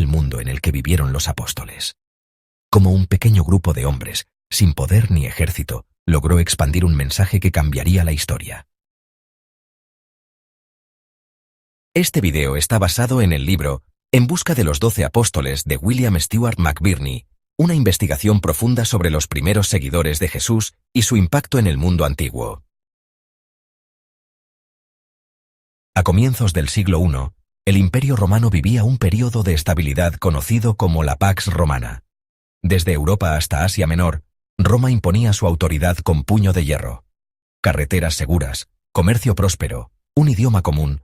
el mundo en el que vivieron los apóstoles. Como un pequeño grupo de hombres, sin poder ni ejército, logró expandir un mensaje que cambiaría la historia. Este video está basado en el libro En busca de los 12 apóstoles de William Stewart McBirney, una investigación profunda sobre los primeros seguidores de Jesús y su impacto en el mundo antiguo. A comienzos del siglo I, el Imperio Romano vivía un período de estabilidad conocido como la Pax Romana. Desde Europa hasta Asia Menor, Roma imponía su autoridad con puño de hierro. Carreteras seguras, comercio próspero, un idioma común,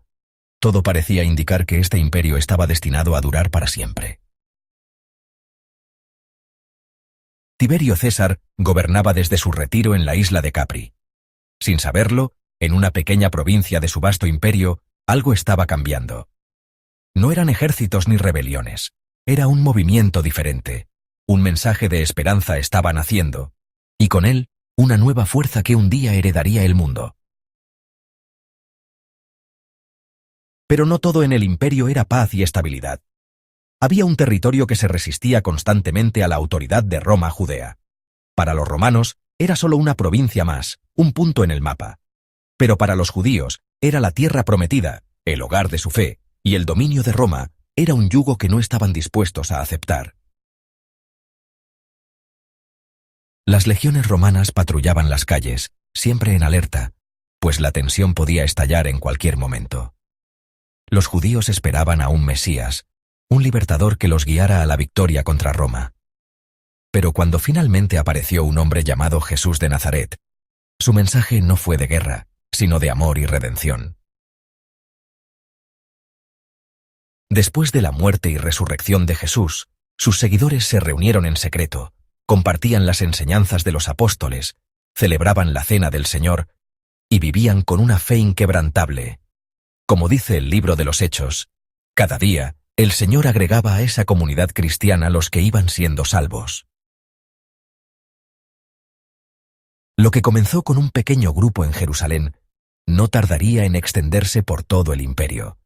todo parecía indicar que este imperio estaba destinado a durar para siempre. Tiberio César gobernaba desde su retiro en la isla de Capri. Sin saberlo, en una pequeña provincia de su vasto imperio, algo estaba cambiando. No eran ejércitos ni rebeliones, era un movimiento diferente. Un mensaje de esperanza estaba naciendo, y con él, una nueva fuerza que un día heredaría el mundo. Pero no todo en el imperio era paz y estabilidad. Había un territorio que se resistía constantemente a la autoridad de Roma Judea. Para los romanos, era solo una provincia más, un punto en el mapa. Pero para los judíos, era la tierra prometida, el hogar de su fe, y el dominio de Roma era un yugo que no estaban dispuestos a aceptar. Las legiones romanas patrullaban las calles, siempre en alerta, pues la tensión podía estallar en cualquier momento. Los judíos esperaban a un Mesías, un libertador que los guiara a la victoria contra Roma. Pero cuando finalmente apareció un hombre llamado Jesús de Nazaret, su mensaje no fue de guerra, sino de amor y redención. Después de la muerte y resurrección de Jesús, sus seguidores se reunieron en secreto, compartían las enseñanzas de los apóstoles, celebraban la cena del Señor y vivían con una fe inquebrantable. Como dice el libro de los Hechos, cada día el Señor agregaba a esa comunidad cristiana los que iban siendo salvos. Lo que comenzó con un pequeño grupo en Jerusalén no tardaría en extenderse por todo el imperio.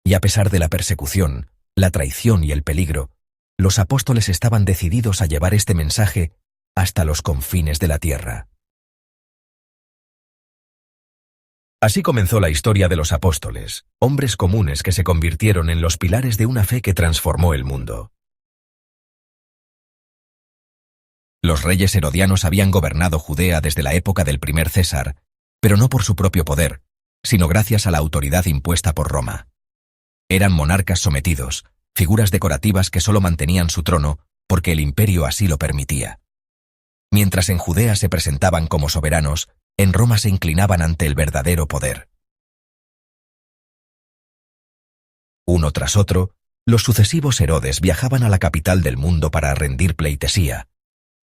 Y a pesar de la persecución, la traición y el peligro, los apóstoles estaban decididos a llevar este mensaje hasta los confines de la tierra. Así comenzó la historia de los apóstoles, hombres comunes que se convirtieron en los pilares de una fe que transformó el mundo. Los reyes herodianos habían gobernado Judea desde la época del primer César, pero no por su propio poder, sino gracias a la autoridad impuesta por Roma. Eran monarcas sometidos, figuras decorativas que solo mantenían su trono porque el imperio así lo permitía. Mientras en Judea se presentaban como soberanos, en Roma se inclinaban ante el verdadero poder. Uno tras otro, los sucesivos Herodes viajaban a la capital del mundo para rendir pleitesía,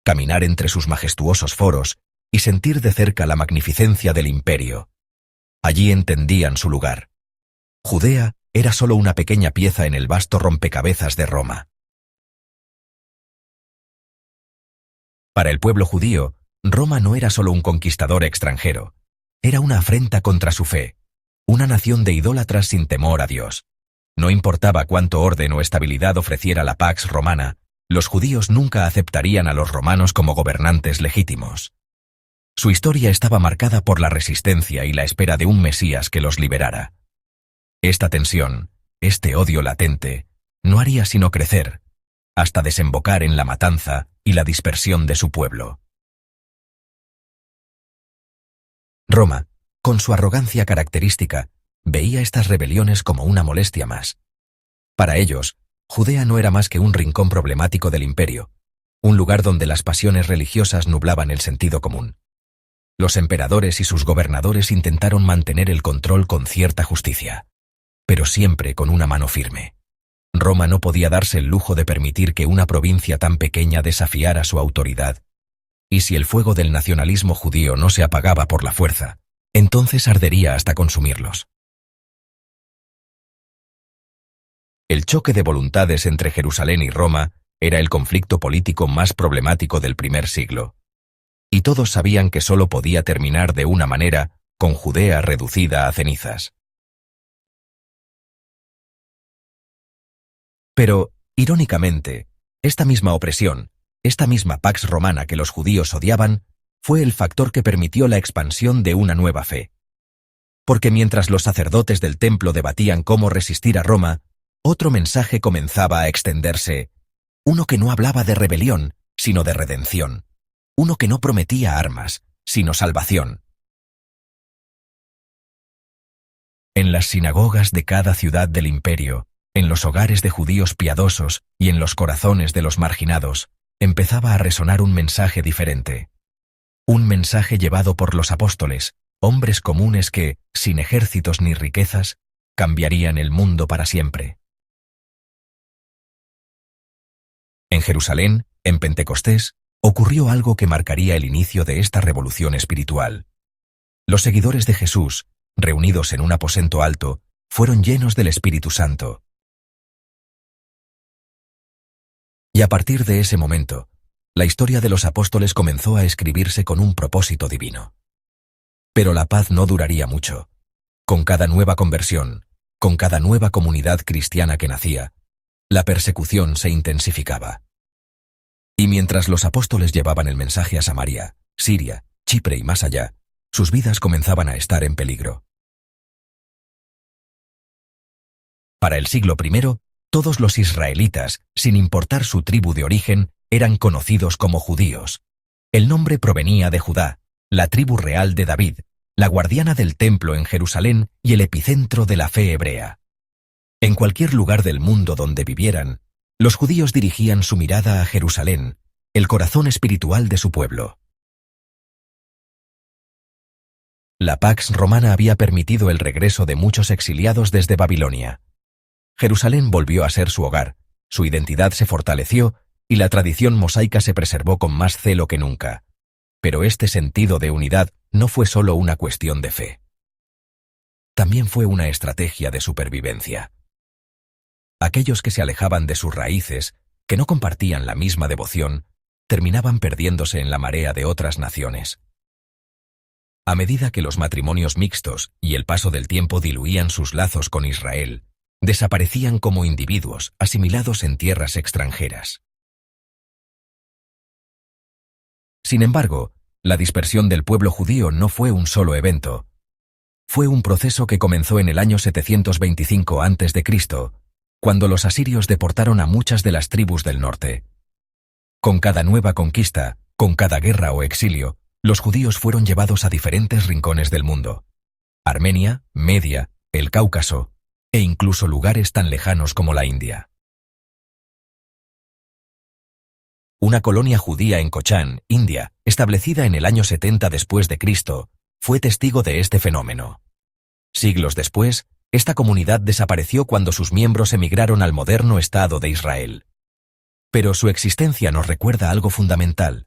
caminar entre sus majestuosos foros y sentir de cerca la magnificencia del imperio. Allí entendían su lugar. Judea era solo una pequeña pieza en el vasto rompecabezas de Roma. Para el pueblo judío, Roma no era solo un conquistador extranjero, era una afrenta contra su fe, una nación de idólatras sin temor a Dios. No importaba cuánto orden o estabilidad ofreciera la Pax Romana, los judíos nunca aceptarían a los romanos como gobernantes legítimos. Su historia estaba marcada por la resistencia y la espera de un Mesías que los liberara. Esta tensión, este odio latente, no haría sino crecer, hasta desembocar en la matanza y la dispersión de su pueblo. Roma, con su arrogancia característica, veía estas rebeliones como una molestia más. Para ellos, Judea no era más que un rincón problemático del imperio, un lugar donde las pasiones religiosas nublaban el sentido común. Los emperadores y sus gobernadores intentaron mantener el control con cierta justicia, pero siempre con una mano firme. Roma no podía darse el lujo de permitir que una provincia tan pequeña desafiara su autoridad, y si el fuego del nacionalismo judío no se apagaba por la fuerza, entonces ardería hasta consumirlos. El choque de voluntades entre Jerusalén y Roma era el conflicto político más problemático del primer siglo, y todos sabían que solo podía terminar de una manera, con Judea reducida a cenizas. Pero, Irónicamente, esta misma opresión, esta misma Pax Romana que los judíos odiaban, fue el factor que permitió la expansión de una nueva fe. Porque mientras los sacerdotes del templo debatían cómo resistir a Roma, otro mensaje comenzaba a extenderse, uno que no hablaba de rebelión, sino de redención, uno que no prometía armas, sino salvación. En las sinagogas de cada ciudad del imperio, en los hogares de judíos piadosos y en los corazones de los marginados, empezaba a resonar un mensaje diferente. Un mensaje llevado por los apóstoles, hombres comunes que, sin ejércitos ni riquezas, cambiarían el mundo para siempre. En Jerusalén, en Pentecostés, ocurrió algo que marcaría el inicio de esta revolución espiritual. Los seguidores de Jesús, reunidos en un aposento alto, fueron llenos del Espíritu Santo. Y a partir de ese momento, la historia de los apóstoles comenzó a escribirse con un propósito divino. Pero la paz no duraría mucho. Con cada nueva conversión, con cada nueva comunidad cristiana que nacía, la persecución se intensificaba. Y mientras los apóstoles llevaban el mensaje a Samaria, Siria, Chipre y más allá, sus vidas comenzaban a estar en peligro. Para el siglo I, todos los israelitas, sin importar su tribu de origen, eran conocidos como judíos. El nombre provenía de Judá, la tribu real de David, la guardiana del templo en Jerusalén y el epicentro de la fe hebrea. En cualquier lugar del mundo donde vivieran, los judíos dirigían su mirada a Jerusalén, el corazón espiritual de su pueblo. La Pax Romana había permitido el regreso de muchos exiliados desde Babilonia. Jerusalén volvió a ser su hogar, su identidad se fortaleció y la tradición mosaica se preservó con más celo que nunca. Pero este sentido de unidad no fue solo una cuestión de fe. También fue una estrategia de supervivencia. Aquellos que se alejaban de sus raíces, que no compartían la misma devoción, terminaban perdiéndose en la marea de otras naciones. A medida que los matrimonios mixtos y el paso del tiempo diluían sus lazos con Israel, desaparecían como individuos asimilados en tierras extranjeras. Sin embargo, la dispersión del pueblo judío no fue un solo evento. Fue un proceso que comenzó en el año 725 a.C., cuando los asirios deportaron a muchas de las tribus del norte. Con cada nueva conquista, con cada guerra o exilio, los judíos fueron llevados a diferentes rincones del mundo. Armenia, Media, el Cáucaso, e incluso lugares tan lejanos como la India. Una colonia judía en Cochán, India, establecida en el año 70 después de Cristo, fue testigo de este fenómeno. Siglos después, esta comunidad desapareció cuando sus miembros emigraron al moderno Estado de Israel. Pero su existencia nos recuerda algo fundamental.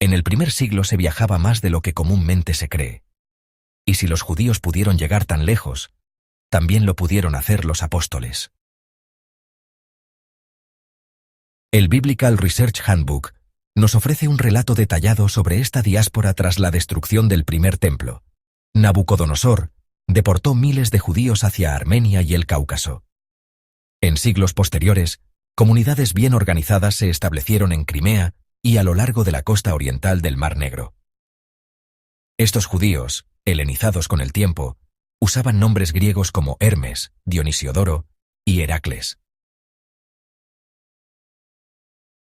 En el primer siglo se viajaba más de lo que comúnmente se cree. Y si los judíos pudieron llegar tan lejos, también lo pudieron hacer los apóstoles. El Biblical Research Handbook nos ofrece un relato detallado sobre esta diáspora tras la destrucción del primer templo. Nabucodonosor deportó miles de judíos hacia Armenia y el Cáucaso. En siglos posteriores, comunidades bien organizadas se establecieron en Crimea y a lo largo de la costa oriental del Mar Negro. Estos judíos, helenizados con el tiempo, usaban nombres griegos como Hermes, Dionisiodoro y Heracles.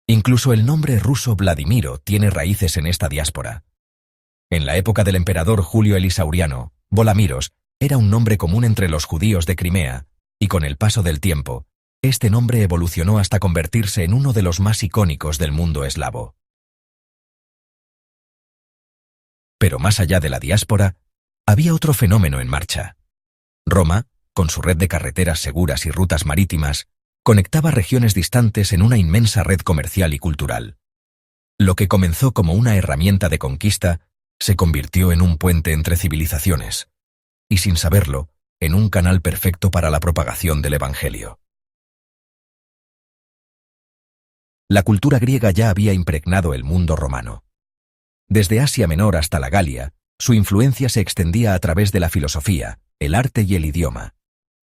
Incluso el nombre ruso Vladimiro tiene raíces en esta diáspora. En la época del emperador Julio Elisauriano, Volamiros era un nombre común entre los judíos de Crimea, y con el paso del tiempo, este nombre evolucionó hasta convertirse en uno de los más icónicos del mundo eslavo. Pero más allá de la diáspora, había otro fenómeno en marcha. Roma, con su red de carreteras seguras y rutas marítimas, conectaba regiones distantes en una inmensa red comercial y cultural. Lo que comenzó como una herramienta de conquista se convirtió en un puente entre civilizaciones, y sin saberlo, en un canal perfecto para la propagación del Evangelio. La cultura griega ya había impregnado el mundo romano. Desde Asia Menor hasta la Galia, su influencia se extendía a través de la filosofía, el arte y el idioma.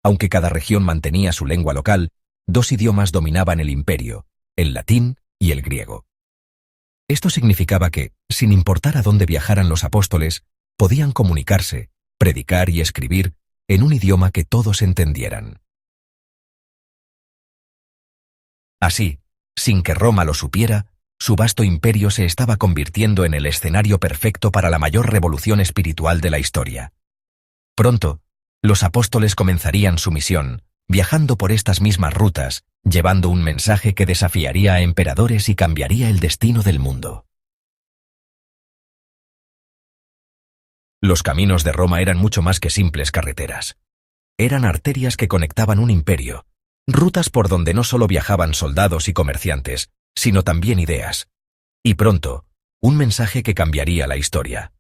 Aunque cada región mantenía su lengua local, dos idiomas dominaban el imperio, el latín y el griego. Esto significaba que, sin importar a dónde viajaran los apóstoles, podían comunicarse, predicar y escribir en un idioma que todos entendieran. Así, sin que Roma lo supiera, su vasto imperio se estaba convirtiendo en el escenario perfecto para la mayor revolución espiritual de la historia. Pronto, los apóstoles comenzarían su misión, viajando por estas mismas rutas, llevando un mensaje que desafiaría a emperadores y cambiaría el destino del mundo. Los caminos de Roma eran mucho más que simples carreteras. Eran arterias que conectaban un imperio, rutas por donde no solo viajaban soldados y comerciantes, sino también ideas. Y pronto, un mensaje que cambiaría la historia.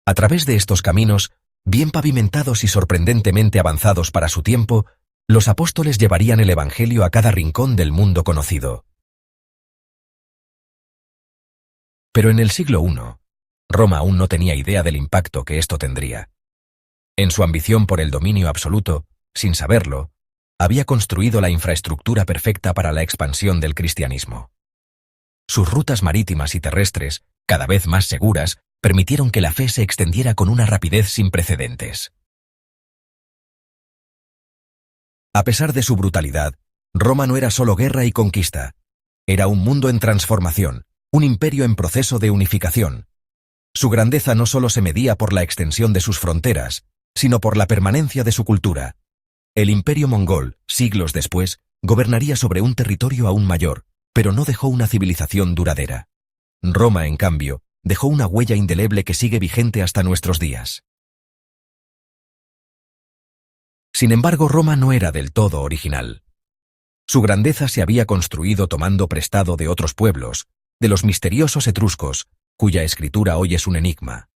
A través de estos caminos, bien pavimentados y sorprendentemente avanzados para su tiempo, los apóstoles llevarían el Evangelio a cada rincón del mundo conocido. Pero en el siglo I, Roma aún no tenía idea del impacto que esto tendría. En su ambición por el dominio absoluto, sin saberlo, había construido la infraestructura perfecta para la expansión del cristianismo. Sus rutas marítimas y terrestres, cada vez más seguras, permitieron que la fe se extendiera con una rapidez sin precedentes. A pesar de su brutalidad, Roma no era solo guerra y conquista. Era un mundo en transformación, un imperio en proceso de unificación. Su grandeza no solo se medía por la extensión de sus fronteras, sino por la permanencia de su cultura. El imperio mongol, siglos después, gobernaría sobre un territorio aún mayor, pero no dejó una civilización duradera. Roma, en cambio, dejó una huella indeleble que sigue vigente hasta nuestros días. Sin embargo, Roma no era del todo original. Su grandeza se había construido tomando prestado de otros pueblos, de los misteriosos etruscos, cuya escritura hoy es un enigma.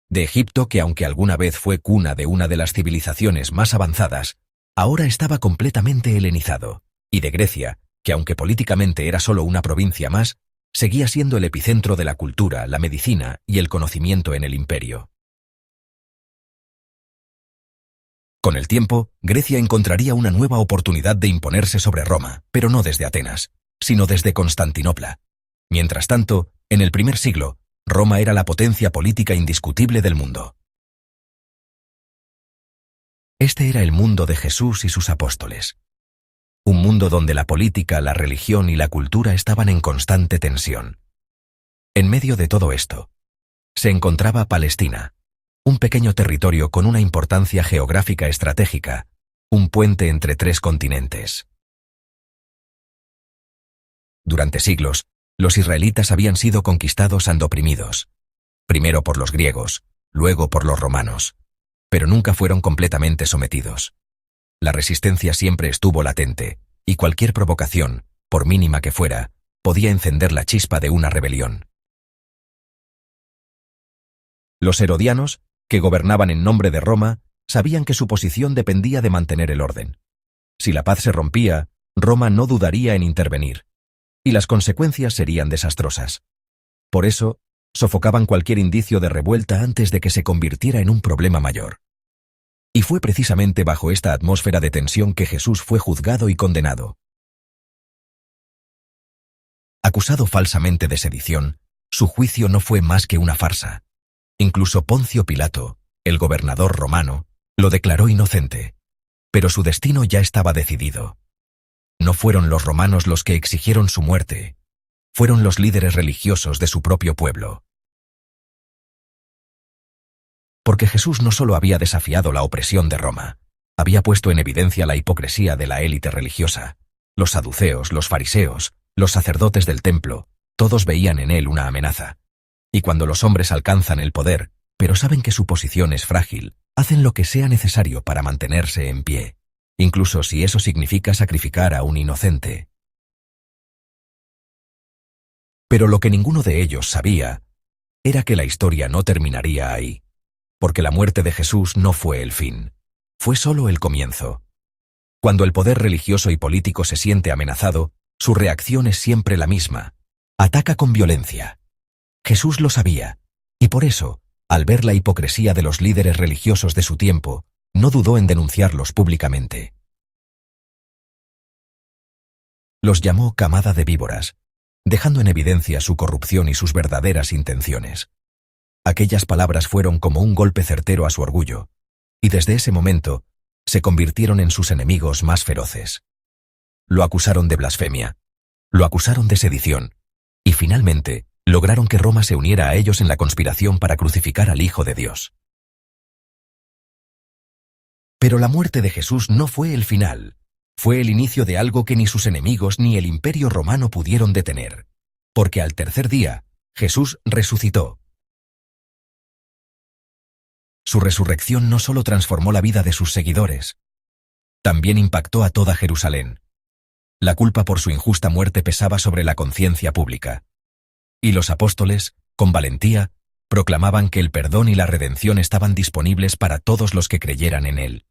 De Egipto, que aunque alguna vez fue cuna de una de las civilizaciones más avanzadas, ahora estaba completamente helenizado, y de Grecia, que aunque políticamente era solo una provincia más, seguía siendo el epicentro de la cultura, la medicina y el conocimiento en el imperio. Con el tiempo, Grecia encontraría una nueva oportunidad de imponerse sobre Roma, pero no desde Atenas, sino desde Constantinopla. Mientras tanto, en el primer siglo, Roma era la potencia política indiscutible del mundo. Este era el mundo de Jesús y sus apóstoles. Un mundo donde la política, la religión y la cultura estaban en constante tensión. En medio de todo esto, se encontraba Palestina, un pequeño territorio con una importancia geográfica estratégica, un puente entre tres continentes. Durante siglos, los israelitas habían sido conquistados and oprimidos, primero por los griegos, luego por los romanos, pero nunca fueron completamente sometidos. La resistencia siempre estuvo latente, y cualquier provocación, por mínima que fuera, podía encender la chispa de una rebelión. Los herodianos, que gobernaban en nombre de Roma, sabían que su posición dependía de mantener el orden. Si la paz se rompía, Roma no dudaría en intervenir, y las consecuencias serían desastrosas. Por eso, sofocaban cualquier indicio de revuelta antes de que se convirtiera en un problema mayor. Y fue precisamente bajo esta atmósfera de tensión que Jesús fue juzgado y condenado. Acusado falsamente de sedición, su juicio no fue más que una farsa. Incluso Poncio Pilato, el gobernador romano, lo declaró inocente. Pero su destino ya estaba decidido. No fueron los romanos los que exigieron su muerte, fueron los líderes religiosos de su propio pueblo. Porque Jesús no solo había desafiado la opresión de Roma, había puesto en evidencia la hipocresía de la élite religiosa. Los saduceos, los fariseos, los sacerdotes del templo, todos veían en él una amenaza. Y cuando los hombres alcanzan el poder, pero saben que su posición es frágil, hacen lo que sea necesario para mantenerse en pie, incluso si eso significa sacrificar a un inocente. Pero lo que ninguno de ellos sabía era que la historia no terminaría ahí, porque la muerte de Jesús no fue el fin, fue solo el comienzo. Cuando el poder religioso y político se siente amenazado, su reacción es siempre la misma: ataca con violencia. Jesús lo sabía, y por eso, al ver la hipocresía de los líderes religiosos de su tiempo, no dudó en denunciarlos públicamente. los llamó camada de víboras, dejando en evidencia su corrupción y sus verdaderas intenciones. Aquellas palabras fueron como un golpe certero a su orgullo, y desde ese momento se convirtieron en sus enemigos más feroces. Lo acusaron de blasfemia, lo acusaron de sedición, y finalmente lograron que Roma se uniera a ellos en la conspiración para crucificar al Hijo de Dios. Pero la muerte de Jesús no fue el final, fue el inicio de algo que ni sus enemigos ni el Imperio Romano pudieron detener, porque al tercer día Jesús resucitó. Su resurrección no solo transformó la vida de sus seguidores, también impactó a toda Jerusalén. La culpa por su injusta muerte pesaba sobre la conciencia pública. Y los apóstoles, con valentía, proclamaban que el perdón y la redención estaban disponibles para todos los que creyeran en él.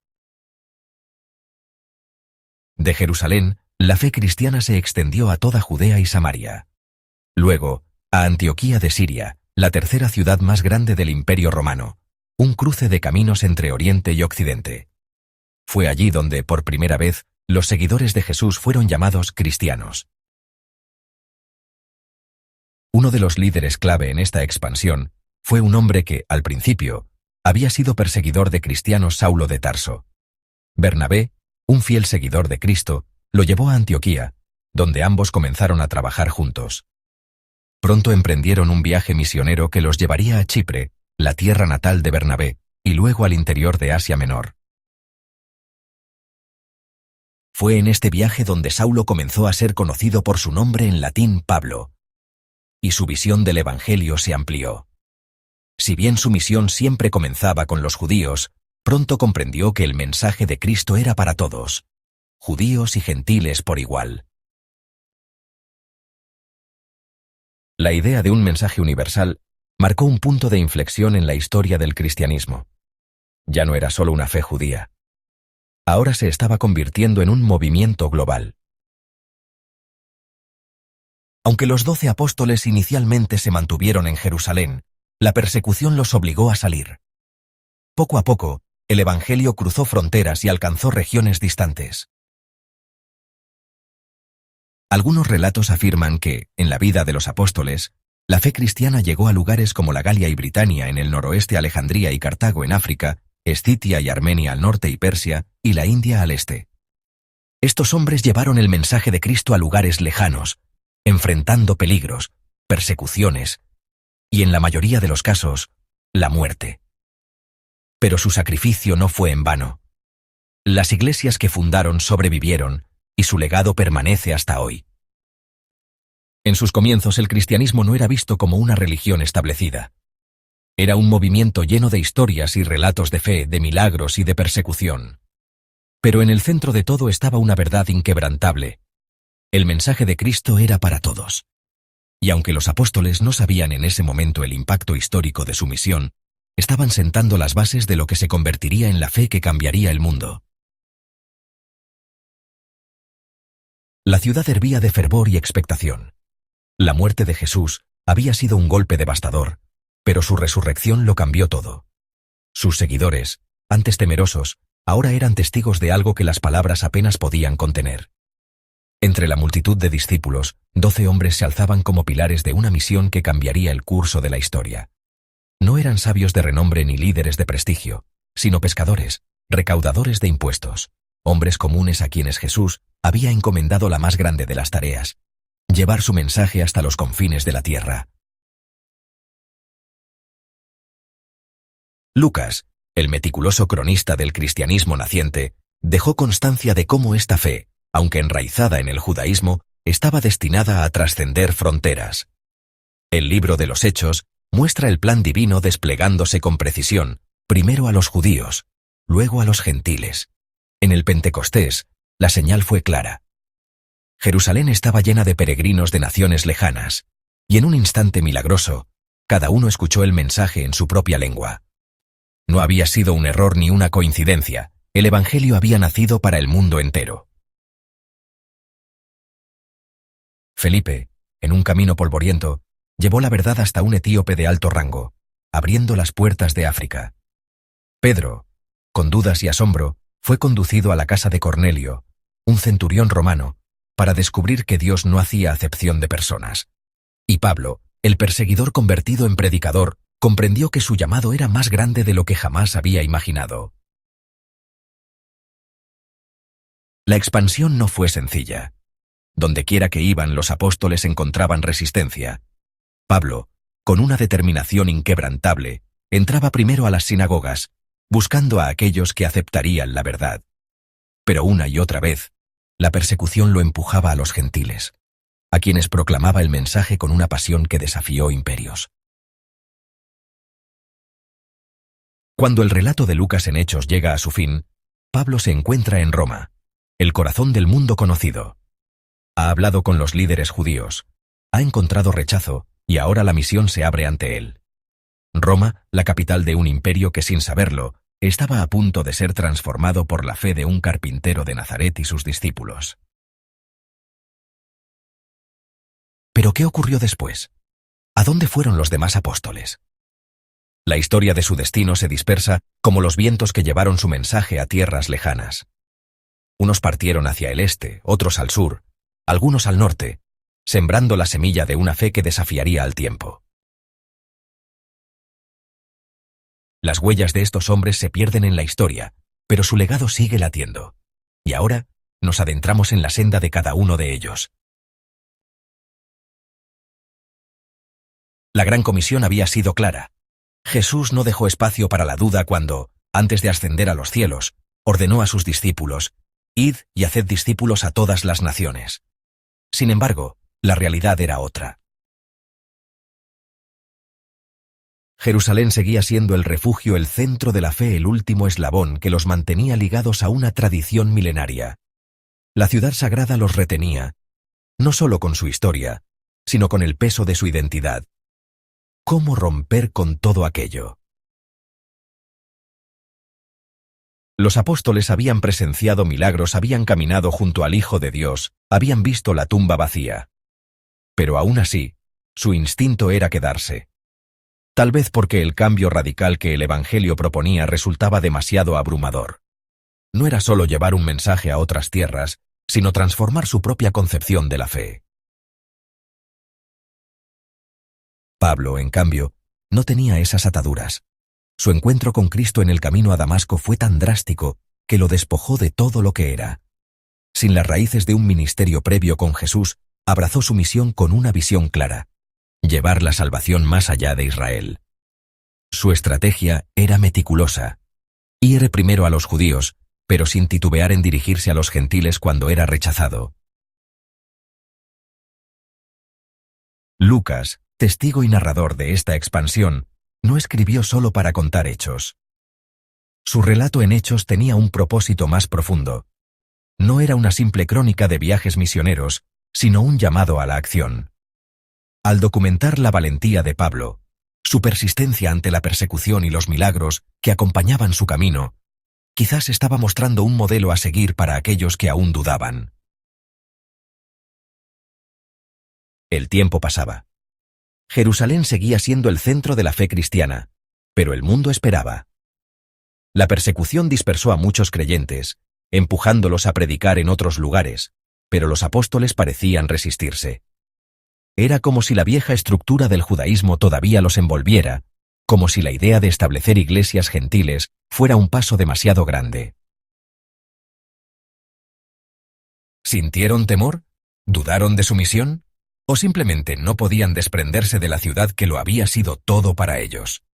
De Jerusalén, la fe cristiana se extendió a toda Judea y Samaria. Luego, a Antioquía de Siria, la tercera ciudad más grande del Imperio Romano, un cruce de caminos entre Oriente y Occidente. Fue allí donde, por primera vez, los seguidores de Jesús fueron llamados cristianos. Uno de los líderes clave en esta expansión fue un hombre que, al principio, había sido perseguidor de cristianos, Saulo de Tarso. Bernabé, un fiel seguidor de Cristo, lo llevó a Antioquía, donde ambos comenzaron a trabajar juntos. Pronto emprendieron un viaje misionero que los llevaría a Chipre, la tierra natal de Bernabé, y luego al interior de Asia Menor. Fue en este viaje donde Saulo comenzó a ser conocido por su nombre en latín Pablo, y su visión del Evangelio se amplió. Si bien su misión siempre comenzaba con los judíos, pronto comprendió que el mensaje de Cristo era para todos, judíos y gentiles por igual. La idea de un mensaje universal marcó un punto de inflexión en la historia del cristianismo. Ya no era solo una fe judía. Ahora se estaba convirtiendo en un movimiento global. Aunque los 12 apóstoles inicialmente se mantuvieron en Jerusalén, la persecución los obligó a salir. Poco a poco, el Evangelio cruzó fronteras y alcanzó regiones distantes. Algunos relatos afirman que, en la vida de los apóstoles, la fe cristiana llegó a lugares como la Galia y Britania en el noroeste, Alejandría y Cartago en África, Escitia y Armenia al norte y Persia, y la India al este. Estos hombres llevaron el mensaje de Cristo a lugares lejanos, enfrentando peligros, persecuciones, y en la mayoría de los casos, la muerte. Pero su sacrificio no fue en vano. Las iglesias que fundaron sobrevivieron, y su legado permanece hasta hoy. En sus comienzos el cristianismo no era visto como una religión establecida. Era un movimiento lleno de historias y relatos de fe, de milagros y de persecución. Pero en el centro de todo estaba una verdad inquebrantable. El mensaje de Cristo era para todos. Y aunque los apóstoles no sabían en ese momento el impacto histórico de su misión, estaban sentando las bases de lo que se convertiría en la fe que cambiaría el mundo. La ciudad hervía de fervor y expectación. La muerte de Jesús había sido un golpe devastador, pero su resurrección lo cambió todo. Sus seguidores, antes temerosos, ahora eran testigos de algo que las palabras apenas podían contener. Entre la multitud de discípulos, 12 hombres se alzaban como pilares de una misión que cambiaría el curso de la historia. No eran sabios de renombre ni líderes de prestigio, sino pescadores, recaudadores de impuestos, hombres comunes a quienes Jesús había encomendado la más grande de las tareas: llevar su mensaje hasta los confines de la tierra. Lucas, el meticuloso cronista del cristianismo naciente, dejó constancia de cómo esta fe, aunque enraizada en el judaísmo, estaba destinada a trascender fronteras. El libro de los Hechos muestra el plan divino desplegándose con precisión, primero a los judíos, luego a los gentiles. En el Pentecostés, la señal fue clara. Jerusalén estaba llena de peregrinos de naciones lejanas, y en un instante milagroso, cada uno escuchó el mensaje en su propia lengua. No había sido un error ni una coincidencia, el Evangelio había nacido para el mundo entero. Felipe, en un camino polvoriento, llevó la verdad hasta un etíope de alto rango, abriendo las puertas de África. Pedro, con dudas y asombro, fue conducido a la casa de Cornelio, un centurión romano, para descubrir que Dios no hacía acepción de personas. Y Pablo, el perseguidor convertido en predicador, comprendió que su llamado era más grande de lo que jamás había imaginado. La expansión no fue sencilla. Dondequiera que iban, los apóstoles encontraban resistencia. Pablo, con una determinación inquebrantable, entraba primero a las sinagogas, buscando a aquellos que aceptarían la verdad. Pero una y otra vez, la persecución lo empujaba a los gentiles, a quienes proclamaba el mensaje con una pasión que desafió imperios. Cuando el relato de Lucas en Hechos llega a su fin, Pablo se encuentra en Roma, el corazón del mundo conocido. Ha hablado con los líderes judíos, ha encontrado rechazo y ahora la misión se abre ante él. Roma, la capital de un imperio que sin saberlo, estaba a punto de ser transformado por la fe de un carpintero de Nazaret y sus discípulos. ¿Pero qué ocurrió después? ¿A dónde fueron los demás apóstoles? La historia de su destino se dispersa como los vientos que llevaron su mensaje a tierras lejanas. Unos partieron hacia el este, otros al sur, algunos al norte, sembrando la semilla de una fe que desafiaría al tiempo. Las huellas de estos hombres se pierden en la historia, pero su legado sigue latiendo. Y ahora nos adentramos en la senda de cada uno de ellos. La gran comisión había sido clara. Jesús no dejó espacio para la duda cuando, antes de ascender a los cielos, ordenó a sus discípulos: «Id y haced discípulos a todas las naciones». Sin embargo, la realidad era otra. Jerusalén seguía siendo el refugio, el centro de la fe, el último eslabón que los mantenía ligados a una tradición milenaria. La ciudad sagrada los retenía, no solo con su historia, sino con el peso de su identidad. ¿Cómo romper con todo aquello? Los apóstoles habían presenciado milagros, habían caminado junto al Hijo de Dios, habían visto la tumba vacía. Pero aún así, su instinto era quedarse. Tal vez porque el cambio radical que el Evangelio proponía resultaba demasiado abrumador. No era solo llevar un mensaje a otras tierras, sino transformar su propia concepción de la fe. Pablo, en cambio, no tenía esas ataduras. Su encuentro con Cristo en el camino a Damasco fue tan drástico que lo despojó de todo lo que era. Sin las raíces de un ministerio previo con Jesús, abrazó su misión con una visión clara: llevar la salvación más allá de Israel. Su estrategia era meticulosa: ir primero a los judíos, pero sin titubear en dirigirse a los gentiles cuando era rechazado. Lucas, testigo y narrador de esta expansión, no escribió solo para contar hechos. Su relato en Hechos tenía un propósito más profundo. No era una simple crónica de viajes misioneros, sino un llamado a la acción. Al documentar la valentía de Pablo, su persistencia ante la persecución y los milagros que acompañaban su camino, quizás estaba mostrando un modelo a seguir para aquellos que aún dudaban. El tiempo pasaba. Jerusalén seguía siendo el centro de la fe cristiana, pero el mundo esperaba. La persecución dispersó a muchos creyentes, empujándolos a predicar en otros lugares, pero los apóstoles parecían resistirse. Era como si la vieja estructura del judaísmo todavía los envolviera, como si la idea de establecer iglesias gentiles fuera un paso demasiado grande. ¿Sintieron temor? ¿Dudaron de su misión? ¿O simplemente no podían desprenderse de la ciudad que lo había sido todo para ellos?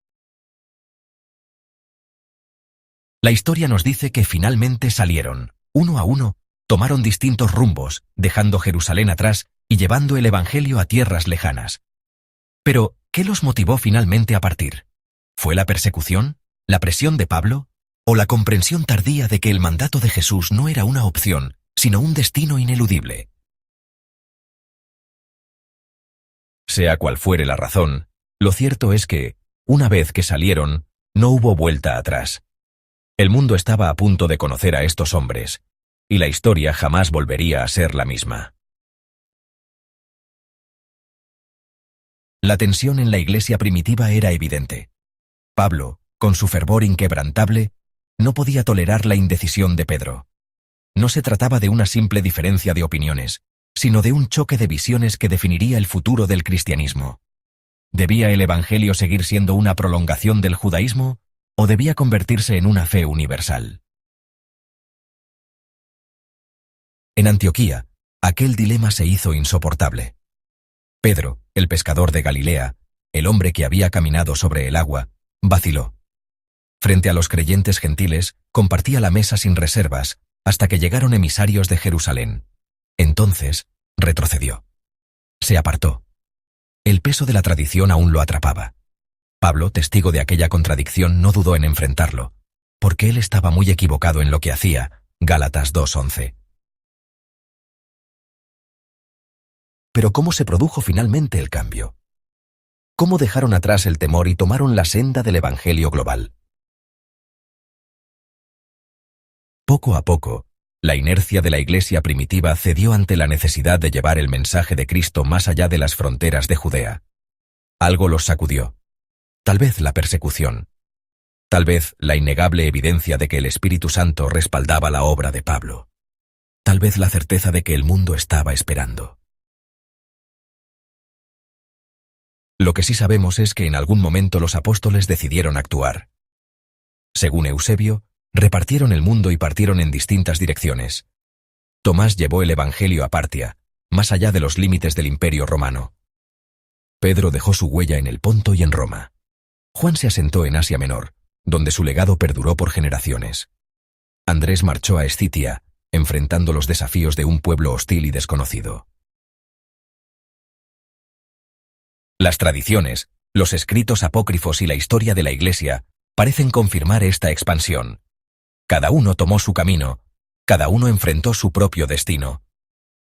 La historia nos dice que finalmente salieron, uno a uno, tomaron distintos rumbos, dejando Jerusalén atrás y llevando el Evangelio a tierras lejanas. Pero, ¿qué los motivó finalmente a partir? ¿Fue la persecución? ¿La presión de Pablo? ¿O la comprensión tardía de que el mandato de Jesús no era una opción, sino un destino ineludible? Sea cual fuere la razón, lo cierto es que, una vez que salieron, no hubo vuelta atrás. El mundo estaba a punto de conocer a estos hombres, y la historia jamás volvería a ser la misma. La tensión en la iglesia primitiva era evidente. Pablo, con su fervor inquebrantable, no podía tolerar la indecisión de Pedro. No se trataba de una simple diferencia de opiniones, sino de un choque de visiones que definiría el futuro del cristianismo. ¿Debía el Evangelio seguir siendo una prolongación del judaísmo o debía convertirse en una fe universal? En Antioquía, aquel dilema se hizo insoportable. Pedro, el pescador de Galilea, el hombre que había caminado sobre el agua, vaciló. Frente a los creyentes gentiles, compartía la mesa sin reservas hasta que llegaron emisarios de Jerusalén. Entonces, retrocedió. Se apartó. El peso de la tradición aún lo atrapaba. Pablo, testigo de aquella contradicción, no dudó en enfrentarlo, porque él estaba muy equivocado en lo que hacía. Gálatas 2:11. Pero ¿cómo se produjo finalmente el cambio? ¿Cómo dejaron atrás el temor y tomaron la senda del Evangelio global? Poco a poco, la inercia de la Iglesia primitiva cedió ante la necesidad de llevar el mensaje de Cristo más allá de las fronteras de Judea. Algo los sacudió. Tal vez la persecución. Tal vez la innegable evidencia de que el Espíritu Santo respaldaba la obra de Pablo. Tal vez la certeza de que el mundo estaba esperando. Lo que sí sabemos es que en algún momento los apóstoles decidieron actuar. Según Eusebio, repartieron el mundo y partieron en distintas direcciones. Tomás llevó el Evangelio a Partia, más allá de los límites del Imperio Romano. Pedro dejó su huella en el Ponto y en Roma. Juan se asentó en Asia Menor, donde su legado perduró por generaciones. Andrés marchó a Escitia, enfrentando los desafíos de un pueblo hostil y desconocido. Las tradiciones, los escritos apócrifos y la historia de la Iglesia parecen confirmar esta expansión. Cada uno tomó su camino, cada uno enfrentó su propio destino.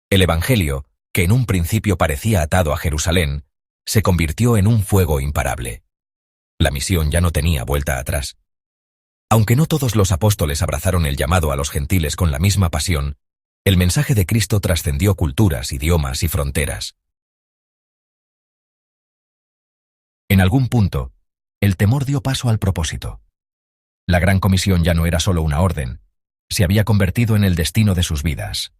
El Evangelio, que en un principio parecía atado a Jerusalén, se convirtió en un fuego imparable. La misión ya no tenía vuelta atrás. Aunque no todos los apóstoles abrazaron el llamado a los gentiles con la misma pasión, el mensaje de Cristo trascendió culturas, idiomas y fronteras. En algún punto, el temor dio paso al propósito. La Gran Comisión ya no era solo una orden, se había convertido en el destino de sus vidas.